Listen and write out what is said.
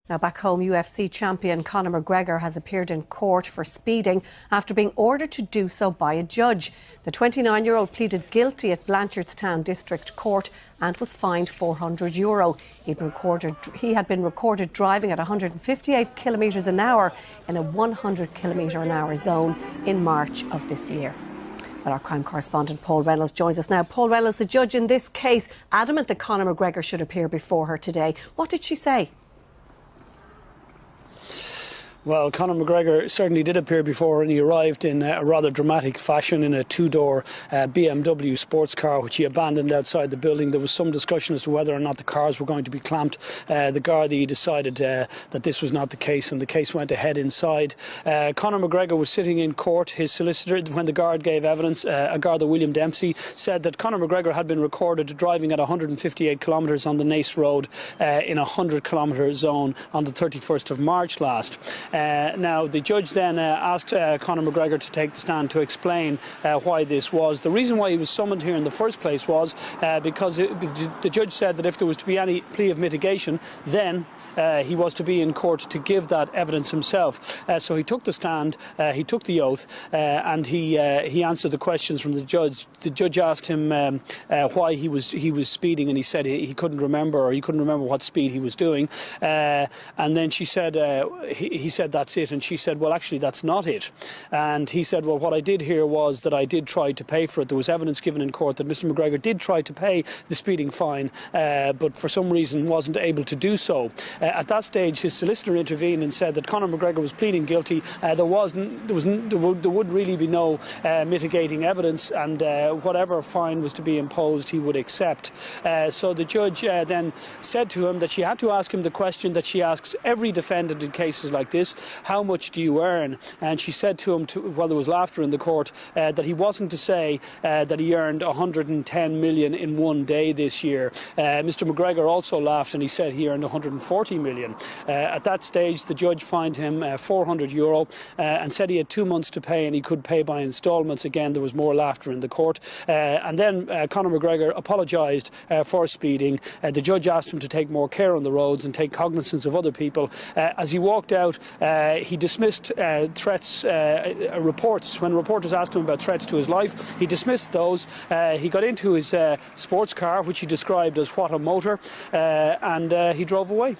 Now back home, UFC champion Conor McGregor has appeared in court for speeding after being ordered to do so by a judge. The 29-year-old pleaded guilty at Blanchardstown District Court and was fined €400. He had been recorded driving at 158 kilometres an hour in a 100 kilometre an hour zone in March of this year. Well, our crime correspondent Paul Reynolds joins us now. Paul Reynolds, the judge in this case, adamant that Conor McGregor should appear before her today. What did she say? Well, Conor McGregor certainly did appear before, and he arrived in a rather dramatic fashion in a two-door BMW sports car, which he abandoned outside the building. There was some discussion as to whether or not the cars were going to be clamped. The Gardaí decided that this was not the case, and the case went ahead inside. Conor McGregor was sitting in court. His solicitor, when the guard gave evidence, a Garda William Dempsey, said that Conor McGregor had been recorded driving at 158 kilometres on the Naas Road in a 100 kilometre zone on the 31st of March last. Now, the judge then asked Conor McGregor to take the stand to explain why this was. The reason why he was summoned here in the first place was because the judge said that if there was to be any plea of mitigation, then he was to be in court to give that evidence himself. So he took the stand, he took the oath, and he answered the questions from the judge. The judge asked him why he was speeding, and he said he couldn't remember, or he couldn't remember what speed he was doing. And then she said, he said, that's it. And she said, well, actually, that's not it. And he said, well, what I did here was that I did try to pay for it. There was evidence given in court that Mr. McGregor did try to pay the speeding fine, but for some reason wasn't able to do so. At that stage, his solicitor intervened and said that Conor McGregor was pleading guilty. There would really be no mitigating evidence, and whatever fine was to be imposed, he would accept. So the judge then said to him that she had to ask him the question that she asks every defendant in cases like this: how much do you earn? And she said to him, while there was laughter in the court, that he wasn't to say that he earned 110 million in one day this year. Mr. McGregor also laughed, and he said he earned 140 million. At that stage, the judge fined him €400 and said he had 2 months to pay, and he could pay by instalments. Again, there was more laughter in the court. And then Conor McGregor apologised for speeding. The judge asked him to take more care on the roads and take cognizance of other people. As he walked out, he dismissed reports. When reporters asked him about threats to his life, he dismissed those. He got into his sports car, which he described as "what a motor," and he drove away.